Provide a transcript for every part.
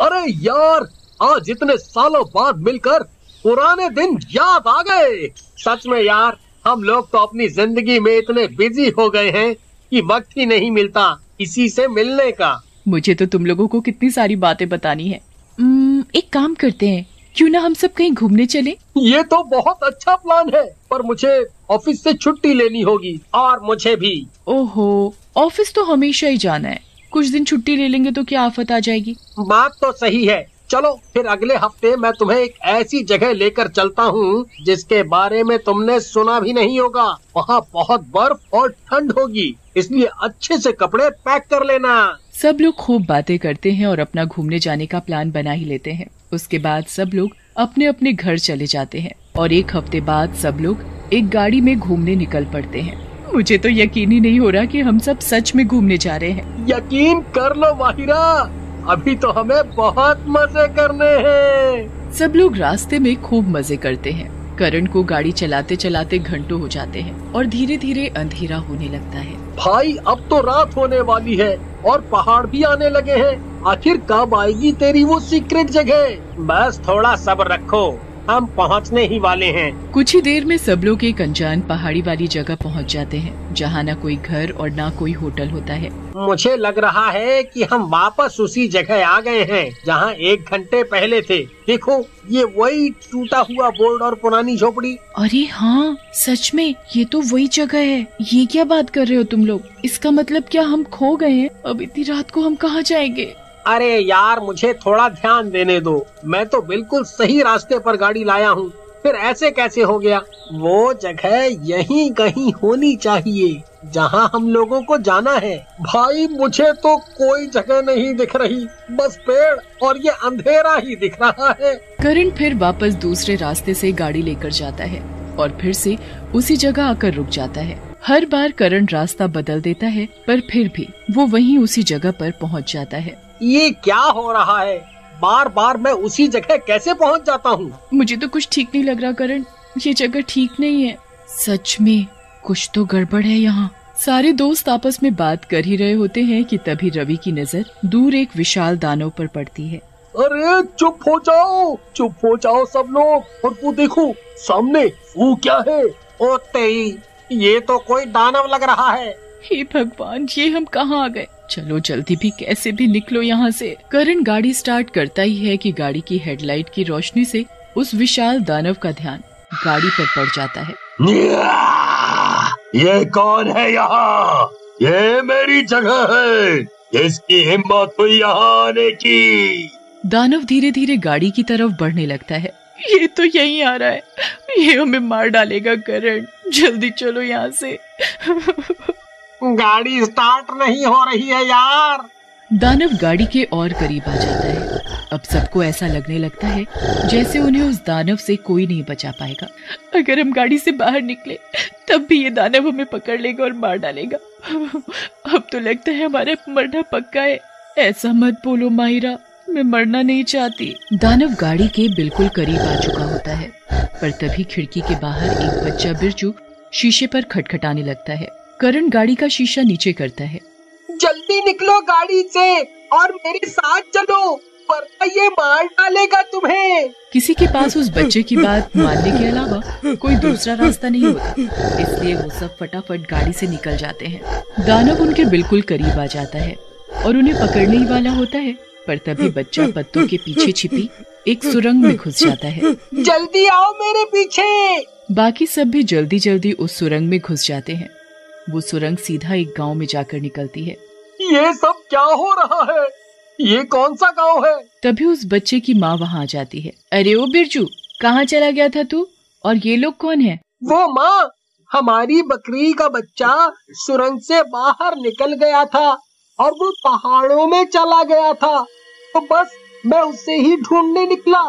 अरे यार, आज इतने सालों बाद मिलकर पुराने दिन याद आ गए। सच में यार, हम लोग तो अपनी जिंदगी में इतने बिजी हो गए हैं कि वक्त ही नहीं मिलता किसी से मिलने का। मुझे तो तुम लोगों को कितनी सारी बातें बतानी है। एक काम करते हैं, क्यों ना हम सब कहीं घूमने चले? ये तो बहुत अच्छा प्लान है, पर मुझे ऑफिस से छुट्टी लेनी होगी। और मुझे भी। ओहो, ऑफिस तो हमेशा ही जाना है। कुछ दिन छुट्टी ले लेंगे तो क्या आफत आ जाएगी। बात तो सही है। चलो फिर अगले हफ्ते मैं तुम्हें एक ऐसी जगह लेकर चलता हूँ जिसके बारे में तुमने सुना भी नहीं होगा। वहाँ बहुत बर्फ और ठंड होगी, इसलिए अच्छे से कपड़े पैक कर लेना। सब लोग खूब बातें करते हैं और अपना घूमने जाने का प्लान बना ही लेते हैं। उसके बाद सब लोग अपने अपने घर चले जाते हैं और एक हफ्ते बाद सब लोग एक गाड़ी में घूमने निकल पड़ते हैं। मुझे तो यकीन ही नहीं हो रहा कि हम सब सच में घूमने जा रहे हैं। यकीन कर लो माहिरा, अभी तो हमें बहुत मजे करने हैं। सब लोग रास्ते में खूब मजे करते हैं। करण को गाड़ी चलाते चलाते घंटों हो जाते हैं और धीरे धीरे अंधेरा होने लगता है। भाई अब तो रात होने वाली है और पहाड़ भी आने लगे हैं। आखिर कब आएगी तेरी वो सीक्रेट जगह? बस थोड़ा सब्र रखो, हम पहुंचने ही वाले हैं। कुछ ही देर में सब लोग एक अनजान पहाड़ी वाली जगह पहुंच जाते हैं, जहां ना कोई घर और ना कोई होटल होता है। मुझे लग रहा है कि हम वापस उसी जगह आ गए हैं जहां 1 घंटे पहले थे। देखो, ये वही टूटा हुआ बोर्ड और पुरानी झोपड़ी। अरे हाँ, सच में ये तो वही जगह है। ये क्या बात कर रहे हो तुम लोग? इसका मतलब क्या हम खो गए हैं? अब इतनी रात को हम कहाँ जाएंगे? अरे यार, मुझे थोड़ा ध्यान देने दो। मैं तो बिल्कुल सही रास्ते पर गाड़ी लाया हूँ, फिर ऐसे कैसे हो गया? वो जगह यहीं कहीं होनी चाहिए जहाँ हम लोगों को जाना है। भाई मुझे तो कोई जगह नहीं दिख रही, बस पेड़ और ये अंधेरा ही दिख रहा है। करण फिर वापस दूसरे रास्ते से गाड़ी लेकर जाता है और फिर से उसी जगह आकर रुक जाता है। हर बार करण रास्ता बदल देता है, पर फिर भी वो वहीं उसी जगह पर पहुंच जाता है। ये क्या हो रहा है? बार बार मैं उसी जगह कैसे पहुंच जाता हूँ? मुझे तो कुछ ठीक नहीं लग रहा करण, ये जगह ठीक नहीं है। सच में कुछ तो गड़बड़ है यहाँ। सारे दोस्त आपस में बात कर ही रहे होते हैं कि तभी रवि की नजर दूर एक विशाल दानव पर पड़ती है। अरे चुप हो जाओ सब लोग। और वो देखो सामने, वो क्या है? ओ तेरी, ये तो कोई दानव लग रहा है। हे भगवान, ये हम कहाँ आ गए? चलो जल्दी भी कैसे भी निकलो यहाँ से। करण गाड़ी स्टार्ट करता ही है कि गाड़ी की हेडलाइट की रोशनी से उस विशाल दानव का ध्यान गाड़ी पर पड़ जाता है। ये कौन है यहाँ? ये मेरी जगह है, इसकी हिम्मत हुई यहाँ आने की। दानव धीरे धीरे गाड़ी की तरफ बढ़ने लगता है। ये तो यहीं आ रहा है, ये हमें मार डालेगा। करण जल्दी चलो यहाँ से। गाड़ी स्टार्ट नहीं हो रही है यार। दानव गाड़ी के और करीब आ जाता है। अब सबको ऐसा लगने लगता है जैसे उन्हें उस दानव से कोई नहीं बचा पाएगा। अगर हम गाड़ी से बाहर निकले तब भी ये दानव हमें पकड़ लेगा और मार डालेगा। अब तो लगता है हमारा मरना पक्का है। ऐसा मत बोलो माहिरा, मैं मरना नहीं चाहती। दानव गाड़ी के बिल्कुल करीब आ चुका होता है, पर तभी खिड़की के बाहर एक बच्चा बिरजू शीशे पर खटखटाने लगता है। करण गाड़ी का शीशा नीचे करता है। जल्दी निकलो गाड़ी से और मेरे साथ चलो, वरना ये मार डालेगा तुम्हें। किसी के पास उस बच्चे की बात मानने के अलावा कोई दूसरा रास्ता नहीं होता, इसलिए वो सब फटाफट गाड़ी से निकल जाते हैं। दानव उनके बिल्कुल करीब आ जाता है और उन्हें पकड़ने ही वाला होता है, पर तभी बच्चा पत्तों के पीछे छिपी एक सुरंग में घुस जाता है। जल्दी आओ मेरे पीछे। बाकी सब भी जल्दी जल्दी उस सुरंग में घुस जाते हैं। वो सुरंग सीधा एक गांव में जाकर निकलती है। ये सब क्या हो रहा है? ये कौन सा गांव है? तभी उस बच्चे की माँ वहाँ आ जाती है। अरे ओ बिरजू, कहाँ चला गया था तू? और ये लोग कौन है? वो माँ, हमारी बकरी का बच्चा सुरंग से बाहर निकल गया था और वो पहाड़ों में चला गया था, तो बस मैं उसे ही ढूंढने निकला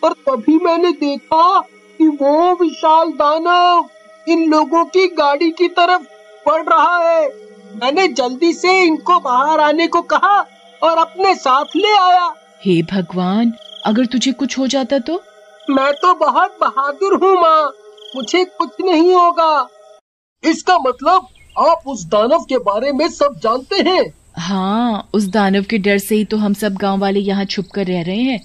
और तभी मैंने देखा कि वो विशाल दानव इन लोगों की गाड़ी की तरफ बढ़ रहा है। मैंने जल्दी से इनको बाहर आने को कहा और अपने साथ ले आया। हे भगवान, अगर तुझे कुछ हो जाता तो? मैं तो बहुत बहादुर हूँ माँ, मुझे कुछ नहीं होगा। इसका मतलब आप उस दानव के बारे में सब जानते हैं? हाँ, उस दानव के डर से ही तो हम सब गांव वाले यहाँ छुप कर रह रहे हैं।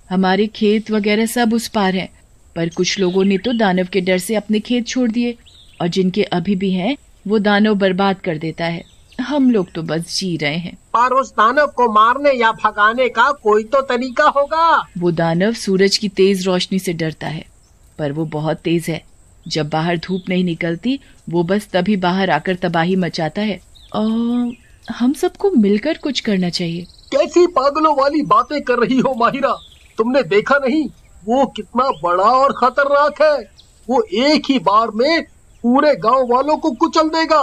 हमारे खेत वगैरह सब उस पार हैं, पर कुछ लोगों ने तो दानव के डर से अपने खेत छोड़ दिए, और जिनके अभी भी हैं वो दानव बर्बाद कर देता है। हम लोग तो बस जी रहे हैं। पर उस दानव को मारने या भगाने का कोई तो तरीका होगा। वो दानव सूरज की तेज रोशनी से डरता है, पर वो बहुत तेज है। जब बाहर धूप नहीं निकलती वो बस तभी बाहर आकर तबाही मचाता है। हम सबको मिलकर कुछ करना चाहिए। कैसी पागलों वाली बातें कर रही हो माहिरा, तुमने देखा नहीं वो कितना बड़ा और खतरनाक है। वो एक ही बार में पूरे गांव वालों को कुचल देगा,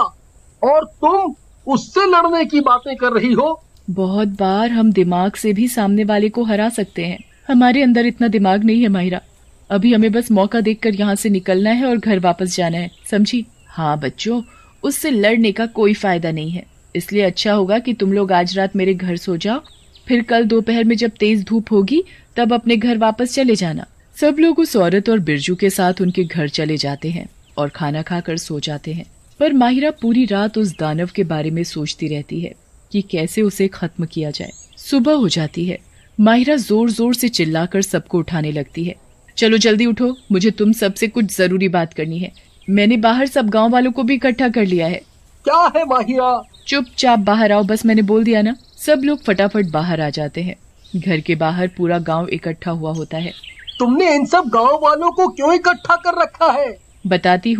और तुम उससे लड़ने की बातें कर रही हो। बहुत बार हम दिमाग से भी सामने वाले को हरा सकते हैं। हमारे अंदर इतना दिमाग नहीं है माहिरा। अभी हमें बस मौका देखकर यहाँ से निकलना है और घर वापस जाना है, समझी? हाँ बच्चों, उससे लड़ने का कोई फायदा नहीं है, इसलिए अच्छा होगा कि तुम लोग आज रात मेरे घर सो जाओ, फिर कल दोपहर में जब तेज धूप होगी तब अपने घर वापस चले जाना। सब लोग उस औरत और बिरजू के साथ उनके घर चले जाते हैं और खाना खाकर सो जाते हैं। पर माहिरा पूरी रात उस दानव के बारे में सोचती रहती है कि कैसे उसे खत्म किया जाए। सुबह हो जाती है। माहिरा जोर जोर से चिल्लाकर सबको उठाने लगती है। चलो जल्दी उठो, मुझे तुम सबसे कुछ जरूरी बात करनी है। मैंने बाहर सब गांव वालों को भी इकट्ठा कर लिया है। क्या है माहिरा? चुपचाप बाहर आओ, बस मैंने बोल दिया ना। सब लोग फटाफट बाहर आ जाते हैं। घर के बाहर पूरा गांव इकट्ठा हुआ होता है। तुमने इन सब गांव वालों को क्यों इकट्ठा कर रखा है? बताती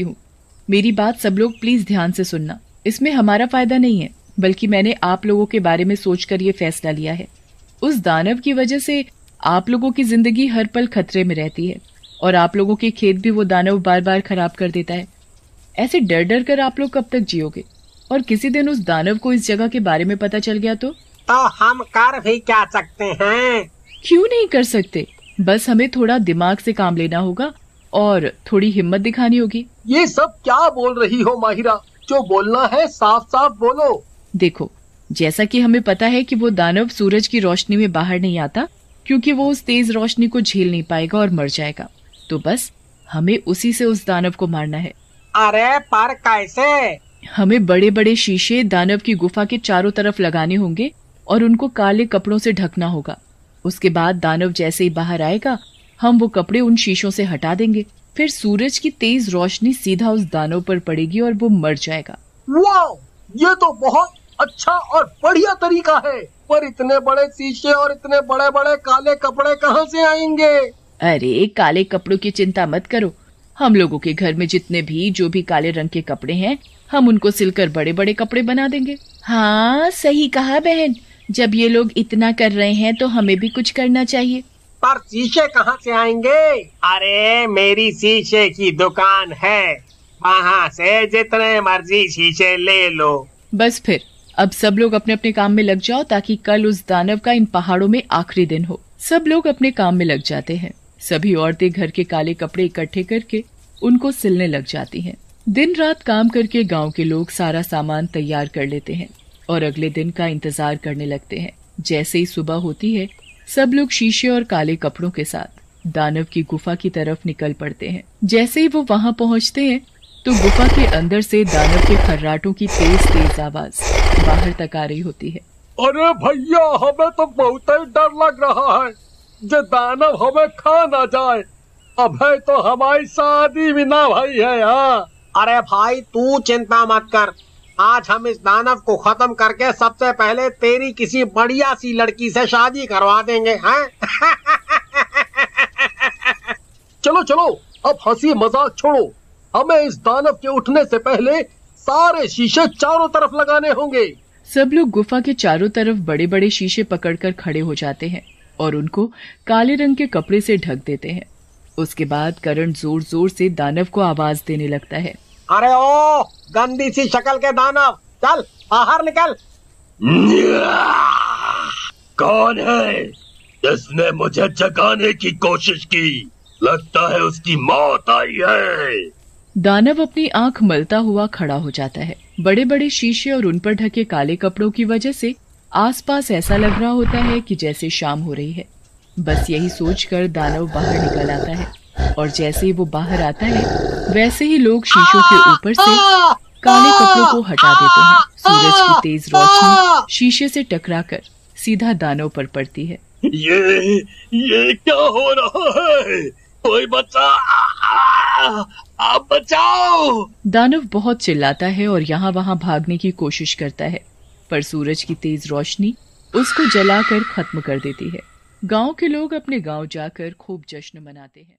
हूँ। मेरी बात सब लोग प्लीज ध्यान से सुनना। इसमें हमारा फायदा नहीं है, बल्कि मैंने आप लोगों के बारे में सोचकर ये फैसला लिया है। उस दानव की वजह से आप लोगों की जिंदगी हर पल खतरे में रहती है, और आप लोगों के खेत भी वो दानव बार बार खराब कर देता है। ऐसे डर डर कर आप लोग कब तक जियोगे? और किसी दिन उस दानव को इस जगह के बारे में पता चल गया तो हम कर भी क्या सकते हैं? क्यों नहीं कर सकते? बस हमें थोड़ा दिमाग से काम लेना होगा और थोड़ी हिम्मत दिखानी होगी। ये सब क्या बोल रही हो माहिरा? जो बोलना है साफ साफ बोलो। देखो, जैसा कि हमें पता है कि वो दानव सूरज की रोशनी में बाहर नहीं आता, क्योंकि वो उस तेज रोशनी को झेल नहीं पाएगा और मर जाएगा। तो बस हमें उसी से उस दानव को मारना है। अरे पर कैसे? हमें बड़े बड़े शीशे दानव की गुफा के चारों तरफ लगाने होंगे और उनको काले कपड़ों से ढकना होगा। उसके बाद दानव जैसे ही बाहर आएगा, हम वो कपड़े उन शीशों से हटा देंगे। फिर सूरज की तेज रोशनी सीधा उस दानव पर पड़ेगी और वो मर जाएगा। वाह, ये तो बहुत अच्छा और बढ़िया तरीका है। पर इतने बड़े शीशे और इतने बड़े बड़े काले कपड़े कहाँ से आएंगे? अरे काले कपड़ों की चिंता मत करो। हम लोगों के घर में जितने भी जो भी काले रंग के कपड़े हैं, हम उनको सिलकर बड़े बड़े कपड़े बना देंगे। हाँ सही कहा बहन, जब ये लोग इतना कर रहे हैं तो हमें भी कुछ करना चाहिए। पर शीशे कहाँ से आएंगे? अरे मेरी शीशे की दुकान है, वहाँ से जितने मर्जी शीशे ले लो। बस फिर अब सब लोग अपने अपने काम में लग जाओ, ताकि कल उस दानव का इन पहाड़ों में आखिरी दिन हो। सब लोग अपने काम में लग जाते हैं। सभी औरतें घर के काले कपड़े इकट्ठे करके उनको सिलने लग जाती हैं। दिन रात काम करके गांव के लोग सारा सामान तैयार कर लेते हैं और अगले दिन का इंतजार करने लगते हैं। जैसे ही सुबह होती है, सब लोग शीशे और काले कपड़ों के साथ दानव की गुफा की तरफ निकल पड़ते हैं। जैसे ही वो वहाँ पहुँचते हैं तो गुफा के अंदर से दानव के खर्राटों की तेज तेज आवाज बाहर तक आ रही होती है। अरे भैया, हमें तो बहुत ही डर लग रहा है, जो दानव हमें खा ना जाए। अबे तो हमारी शादी भी ना भाई है। हाँ अरे भाई तू चिंता मत कर, आज हम इस दानव को खत्म करके सबसे पहले तेरी किसी बढ़िया सी लड़की से शादी करवा देंगे। हैं? चलो चलो, अब हंसी मजाक छोड़ो। हमें इस दानव के उठने से पहले सारे शीशे चारों तरफ लगाने होंगे। सब लोग गुफा के चारों तरफ बड़े बड़े शीशे पकड़कर खड़े हो जाते हैं और उनको काले रंग के कपड़े से ढक देते हैं। उसके बाद करण जोर जोर से दानव को आवाज देने लगता है। अरे ओ गंदी सी शक्ल के दानव, चल बाहर निकल। कौन है जिसने मुझे जगाने की कोशिश की? लगता है उसकी मौत आई है। दानव अपनी आंख मलता हुआ खड़ा हो जाता है। बड़े बड़े शीशे और उन पर ढके काले कपड़ों की वजह से आसपास ऐसा लग रहा होता है कि जैसे शाम हो रही है। बस यही सोचकर दानव बाहर निकल आता है और जैसे ही वो बाहर आता है, वैसे ही लोग शीशों के ऊपर से काले कपड़ों को हटा देते हैं। सूरज की तेज रोशनी शीशे से टकराकर सीधा दानव पर पड़ती है। ये क्या हो रहा है? कोई बचा, आप बचाओ! दानव बहुत चिल्लाता है और यहाँ वहाँ भागने की कोशिश करता है, पर सूरज की तेज रोशनी उसको जलाकर खत्म कर देती है। गांव के लोग अपने गांव जाकर खूब जश्न मनाते हैं।